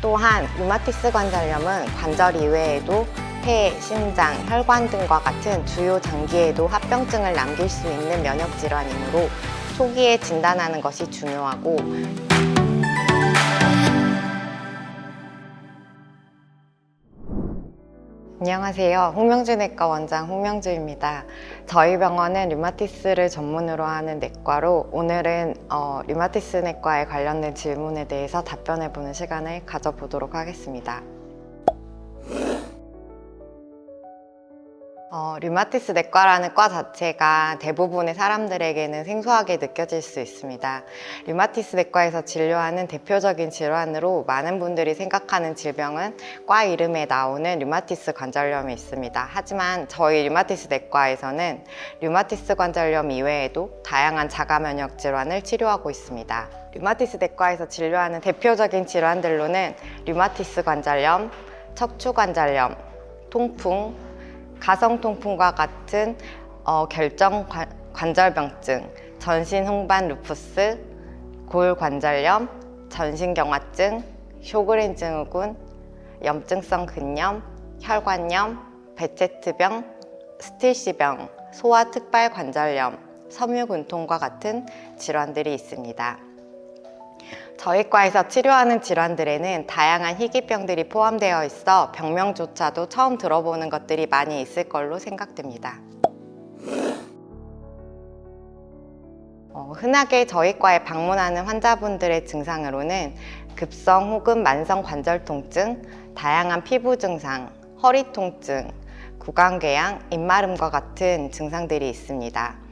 또한 류마티스 관절염은 관절 이외에도 폐, 심장, 혈관 등과 같은 주요 장기에도 합병증을 남길 수 있는 면역 질환이므로 초기에 진단하는 것이 중요하고, 안녕하세요. 홍명주 내과 원장 홍명주입니다. 저희 병원은 류마티스를 전문으로 하는 내과로 오늘은 류마티스 내과에 관련된 질문에 대해서 답변해보는 시간을 가져보도록 하겠습니다. 류마티스 내과라는 과 자체가 대부분의 사람들에게는 생소하게 느껴질 수 있습니다. 류마티스 내과에서 진료하는 대표적인 질환으로 많은 분들이 생각하는 질병은 과 이름에 나오는 류마티스 관절염이 있습니다. 하지만 저희 류마티스 내과에서는 류마티스 관절염 이외에도 다양한 자가면역 질환을 치료하고 있습니다. 류마티스 내과에서 진료하는 대표적인 질환들로는 류마티스 관절염, 척추 관절염, 통풍, 가성 통풍과 같은 결정 관절병증, 전신 홍반 루푸스, 골관절염, 전신경화증, 쇼그렌 증후군, 염증성 근염, 혈관염, 베체트병, 스틸시병, 소아 특발 관절염, 섬유근통과 같은 질환들이 있습니다. 저희 과에서 치료하는 질환들에는 다양한 희귀병들이 포함되어 있어 병명조차도 처음 들어보는 것들이 많이 있을 걸로 생각됩니다. 흔하게 저희 과에 방문하는 환자분들의 증상으로는 급성 혹은 만성 관절 통증, 다양한 피부 증상, 허리 통증, 구강궤양, 입마름과 같은 증상들이 있습니다.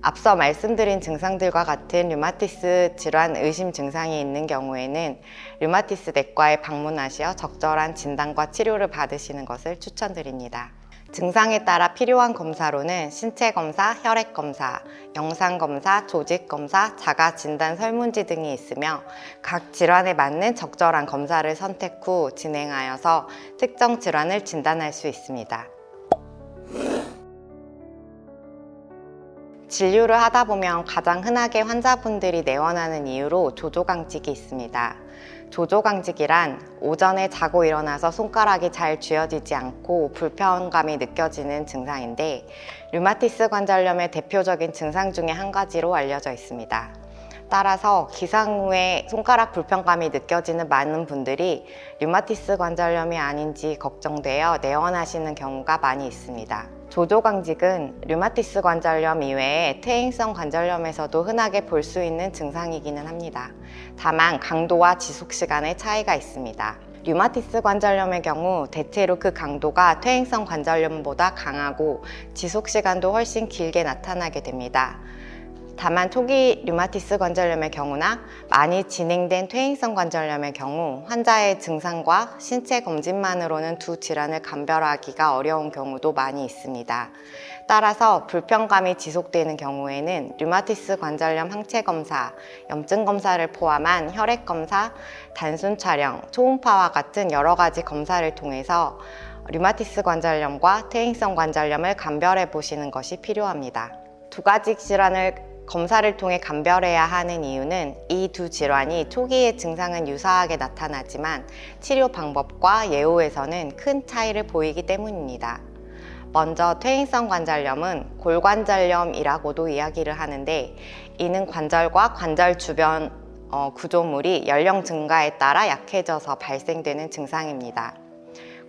앞서 말씀드린 증상들과 같은 류마티스 질환 의심 증상이 있는 경우에는 류마티스 내과에 방문하시어 적절한 진단과 치료를 받으시는 것을 추천드립니다. 증상에 따라 필요한 검사로는 신체 검사, 혈액 검사, 영상 검사, 조직 검사, 자가 진단 설문지 등이 있으며 각 질환에 맞는 적절한 검사를 선택 후 진행하여서 특정 질환을 진단할 수 있습니다. 진료를 하다 보면 가장 흔하게 환자분들이 내원하는 이유로 조조강직이 있습니다. 조조강직이란 오전에 자고 일어나서 손가락이 잘 쥐어지지 않고 불편감이 느껴지는 증상인데 류마티스 관절염의 대표적인 증상 중에 한 가지로 알려져 있습니다. 따라서 기상 후에 손가락 불편감이 느껴지는 많은 분들이 류마티스 관절염이 아닌지 걱정되어 내원하시는 경우가 많이 있습니다. 조조강직은 류마티스 관절염 이외에 퇴행성 관절염에서도 흔하게 볼 수 있는 증상이기는 합니다. 다만 강도와 지속 시간의 차이가 있습니다. 류마티스 관절염의 경우 대체로 그 강도가 퇴행성 관절염보다 강하고 지속 시간도 훨씬 길게 나타나게 됩니다. 다만 초기 류마티스 관절염의 경우나 많이 진행된 퇴행성 관절염의 경우 환자의 증상과 신체 검진만으로는 두 질환을 감별하기가 어려운 경우도 많이 있습니다. 따라서 불편감이 지속되는 경우에는 류마티스 관절염 항체 검사, 염증 검사를 포함한 혈액 검사, 단순 촬영, 초음파와 같은 여러 가지 검사를 통해서 류마티스 관절염과 퇴행성 관절염을 감별해 보시는 것이 필요합니다. 두 가지 질환을 검사를 통해 감별해야 하는 이유는 이 두 질환이 초기의 증상은 유사하게 나타나지만 치료 방법과 예후에서는 큰 차이를 보이기 때문입니다. 먼저 퇴행성 관절염은 골관절염이라고도 이야기를 하는데 이는 관절과 관절 주변 구조물이 연령 증가에 따라 약해져서 발생되는 증상입니다.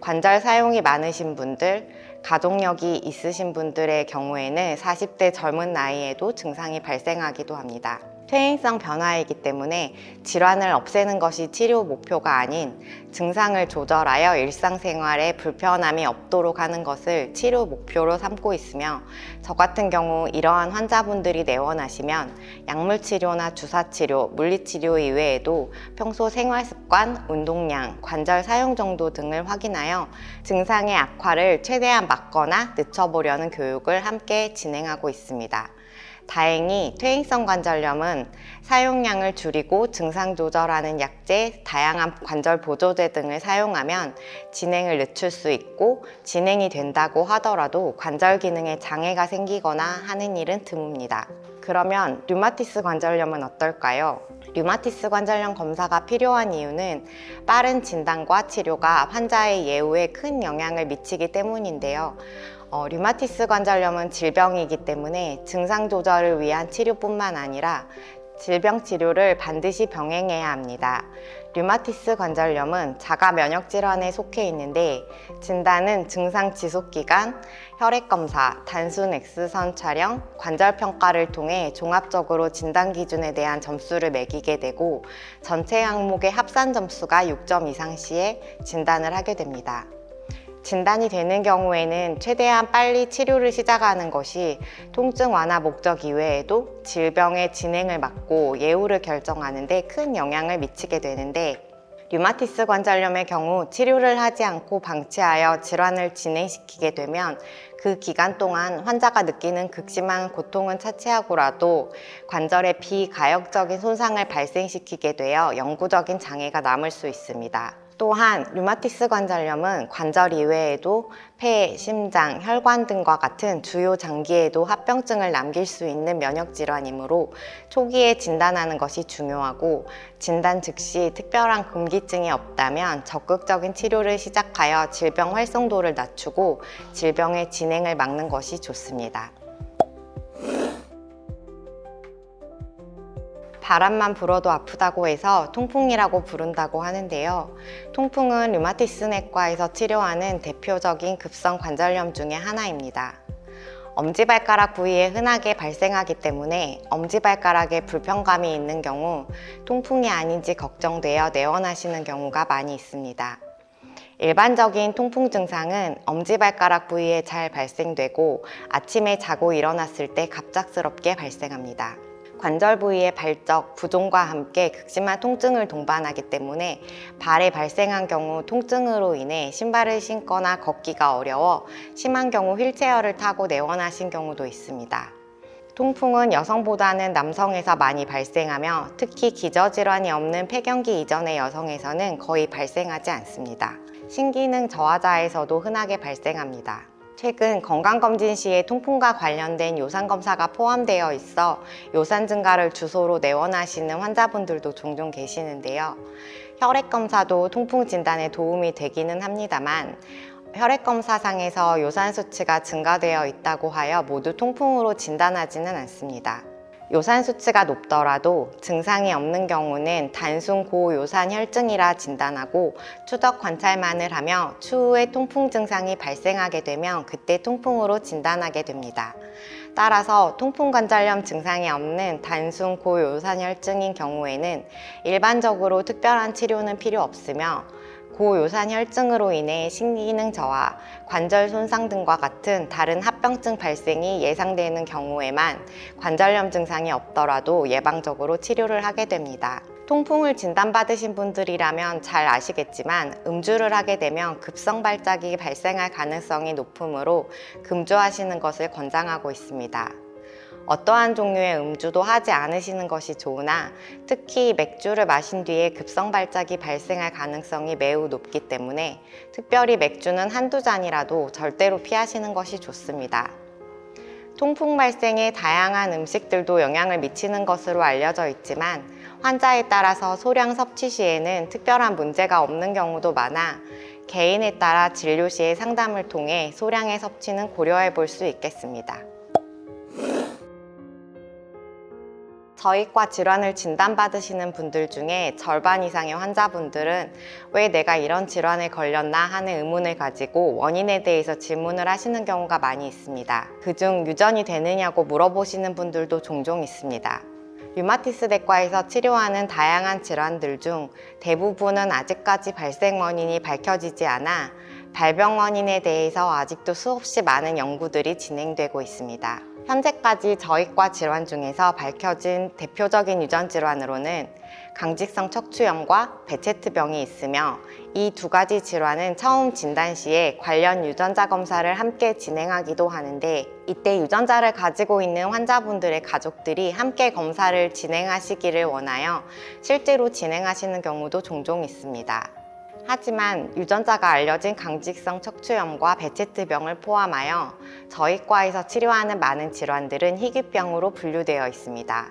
관절 사용이 많으신 분들, 가족력이 있으신 분들의 경우에는 40대 젊은 나이에도 증상이 발생하기도 합니다. 퇴행성 변화이기 때문에 질환을 없애는 것이 치료 목표가 아닌 증상을 조절하여 일상생활에 불편함이 없도록 하는 것을 치료 목표로 삼고 있으며 저 같은 경우 이러한 환자분들이 내원하시면 약물치료나 주사치료, 물리치료 이외에도 평소 생활습관, 운동량, 관절 사용 정도 등을 확인하여 증상의 악화를 최대한 막거나 늦춰보려는 교육을 함께 진행하고 있습니다. 다행히 퇴행성 관절염은 사용량을 줄이고 증상 조절하는 약제, 다양한 관절 보조제 등을 사용하면 진행을 늦출 수 있고 진행이 된다고 하더라도 관절 기능에 장애가 생기거나 하는 일은 드뭅니다. 그러면 류마티스 관절염은 어떨까요? 류마티스 관절염 검사가 필요한 이유는 빠른 진단과 치료가 환자의 예후에 큰 영향을 미치기 때문인데요. 류마티스 관절염은 질병이기 때문에 증상 조절을 위한 치료뿐만 아니라 질병 치료를 반드시 병행해야 합니다. 류마티스 관절염은 자가 면역 질환에 속해 있는데 진단은 증상 지속 기간, 혈액 검사, 단순 X선 촬영, 관절 평가를 통해 종합적으로 진단 기준에 대한 점수를 매기게 되고 전체 항목의 합산 점수가 6점 이상 시에 진단을 하게 됩니다. 진단이 되는 경우에는 최대한 빨리 치료를 시작하는 것이 통증 완화 목적 이외에도 질병의 진행을 막고 예후를 결정하는 데 큰 영향을 미치게 되는데 류마티스 관절염의 경우 치료를 하지 않고 방치하여 질환을 진행시키게 되면 그 기간 동안 환자가 느끼는 극심한 고통은 차치하고라도 관절에 비가역적인 손상을 발생시키게 되어 영구적인 장애가 남을 수 있습니다. 또한 류마티스 관절염은 관절 이외에도 폐, 심장, 혈관 등과 같은 주요 장기에도 합병증을 남길 수 있는 면역 질환이므로 초기에 진단하는 것이 중요하고 진단 즉시 특별한 금기증이 없다면 적극적인 치료를 시작하여 질병 활성도를 낮추고 질병의 진행을 막는 것이 좋습니다. 바람만 불어도 아프다고 해서 통풍이라고 부른다고 하는데요. 통풍은 류마티스 내과에서 치료하는 대표적인 급성 관절염 중에 하나입니다. 엄지발가락 부위에 흔하게 발생하기 때문에 엄지발가락에 불편감이 있는 경우 통풍이 아닌지 걱정되어 내원하시는 경우가 많이 있습니다. 일반적인 통풍 증상은 엄지발가락 부위에 잘 발생되고 아침에 자고 일어났을 때 갑작스럽게 발생합니다. 관절 부위의 발적, 부종과 함께 극심한 통증을 동반하기 때문에 발에 발생한 경우 통증으로 인해 신발을 신거나 걷기가 어려워 심한 경우 휠체어를 타고 내원하신 경우도 있습니다. 통풍은 여성보다는 남성에서 많이 발생하며 특히 기저질환이 없는 폐경기 이전의 여성에서는 거의 발생하지 않습니다. 신기능 저하자에서도 흔하게 발생합니다. 최근 건강검진 시에 통풍과 관련된 요산검사가 포함되어 있어 요산 증가를 주소로 내원하시는 환자분들도 종종 계시는데요. 혈액검사도 통풍 진단에 도움이 되기는 합니다만 혈액검사상에서 요산 수치가 증가되어 있다고 하여 모두 통풍으로 진단하지는 않습니다. 요산 수치가 높더라도 증상이 없는 경우는 단순 고요산 혈증이라 진단하고 추적 관찰만을 하며 추후에 통풍 증상이 발생하게 되면 그때 통풍으로 진단하게 됩니다. 따라서 통풍 관절염 증상이 없는 단순 고요산 혈증인 경우에는 일반적으로 특별한 치료는 필요 없으며 고요산 혈증으로 인해 신기능 저하, 관절 손상 등과 같은 다른 합병증 발생이 예상되는 경우에만 관절염 증상이 없더라도 예방적으로 치료를 하게 됩니다. 통풍을 진단받으신 분들이라면 잘 아시겠지만 음주를 하게 되면 급성 발작이 발생할 가능성이 높으므로 금주하시는 것을 권장하고 있습니다. 어떠한 종류의 음주도 하지 않으시는 것이 좋으나 특히 맥주를 마신 뒤에 급성 발작이 발생할 가능성이 매우 높기 때문에 특별히 맥주는 한두 잔이라도 절대로 피하시는 것이 좋습니다. 통풍 발생에 다양한 음식들도 영향을 미치는 것으로 알려져 있지만 환자에 따라서 소량 섭취 시에는 특별한 문제가 없는 경우도 많아 개인에 따라 진료 시에 상담을 통해 소량의 섭취는 고려해 볼 수 있겠습니다. 저희과 질환을 진단받으시는 분들 중에 절반 이상의 환자분들은 왜 내가 이런 질환에 걸렸나 하는 의문을 가지고 원인에 대해서 질문을 하시는 경우가 많이 있습니다. 그중 유전이 되느냐고 물어보시는 분들도 종종 있습니다. 류마티스 내과에서 치료하는 다양한 질환들 중 대부분은 아직까지 발생 원인이 밝혀지지 않아 발병 원인에 대해서 아직도 수없이 많은 연구들이 진행되고 있습니다. 현재까지 저희과 질환 중에서 밝혀진 대표적인 유전 질환으로는 강직성 척추염과 베체트병이 있으며, 이 두 가지 질환은 처음 진단 시에 관련 유전자 검사를 함께 진행하기도 하는데, 이때 유전자를 가지고 있는 환자분들의 가족들이 함께 검사를 진행하시기를 원하여 실제로 진행하시는 경우도 종종 있습니다. 하지만 유전자가 알려진 강직성 척추염과 베체트병을 포함하여 저희과에서 치료하는 많은 질환들은 희귀병으로 분류되어 있습니다.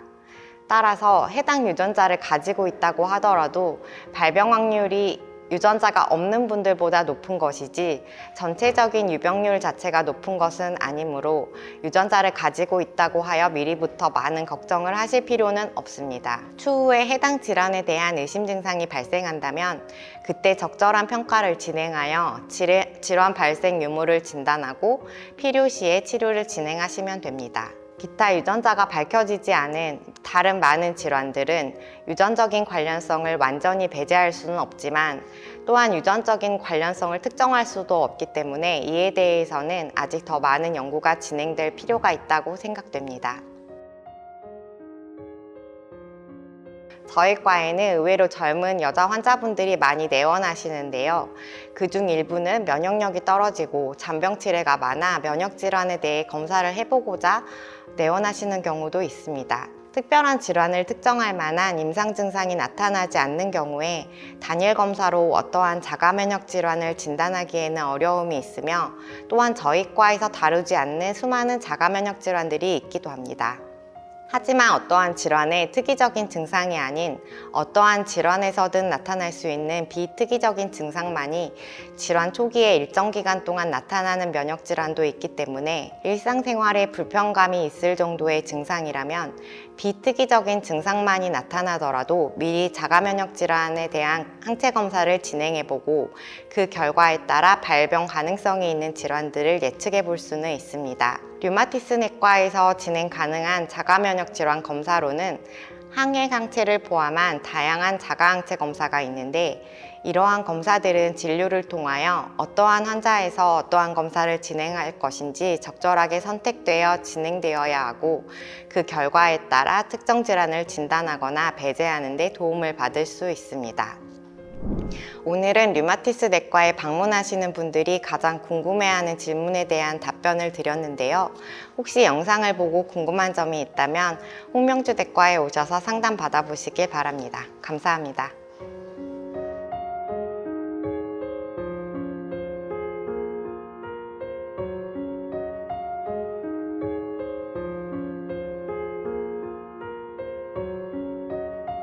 따라서 해당 유전자를 가지고 있다고 하더라도 발병 확률이 유전자가 없는 분들보다 높은 것이지 전체적인 유병률 자체가 높은 것은 아니므로 유전자를 가지고 있다고 하여 미리부터 많은 걱정을 하실 필요는 없습니다. 추후에 해당 질환에 대한 의심 증상이 발생한다면 그때 적절한 평가를 진행하여 질환 발생 유무를 진단하고 필요시에 치료를 진행하시면 됩니다. 기타 유전자가 밝혀지지 않은 다른 많은 질환들은 유전적인 관련성을 완전히 배제할 수는 없지만, 또한 유전적인 관련성을 특정할 수도 없기 때문에 이에 대해서는 아직 더 많은 연구가 진행될 필요가 있다고 생각됩니다. 저희과에는 의외로 젊은 여자 환자분들이 많이 내원하시는데요. 그중 일부는 면역력이 떨어지고 잔병 치레가 많아 면역질환에 대해 검사를 해보고자 내원하시는 경우도 있습니다. 특별한 질환을 특정할 만한 임상 증상이 나타나지 않는 경우에 단일 검사로 어떠한 자가 면역 질환을 진단하기에는 어려움이 있으며, 또한 저희과에서 다루지 않는 수많은 자가 면역 질환들이 있기도 합니다. 하지만 어떠한 질환의 특이적인 증상이 아닌 어떠한 질환에서든 나타날 수 있는 비특이적인 증상만이 질환 초기에 일정 기간 동안 나타나는 면역 질환도 있기 때문에, 일상생활에 불편감이 있을 정도의 증상이라면 비특이적인 증상만이 나타나더라도 미리 자가 면역 질환에 대한 항체 검사를 진행해보고 그 결과에 따라 발병 가능성이 있는 질환들을 예측해 볼 수는 있습니다. 류마티스 내과에서 진행 가능한 자가 면역 질환 검사로는 항액 항체를 포함한 다양한 자가 항체 검사가 있는데, 이러한 검사들은 진료를 통하여 어떠한 환자에서 어떠한 검사를 진행할 것인지 적절하게 선택되어 진행되어야 하고, 그 결과에 따라 특정 질환을 진단하거나 배제하는 데 도움을 받을 수 있습니다. 오늘은 류마티스 내과에 방문하시는 분들이 가장 궁금해하는 질문에 대한 답변을 드렸는데요. 혹시 영상을 보고 궁금한 점이 있다면 홍명주 내과에 오셔서 상담 받아보시길 바랍니다. 감사합니다.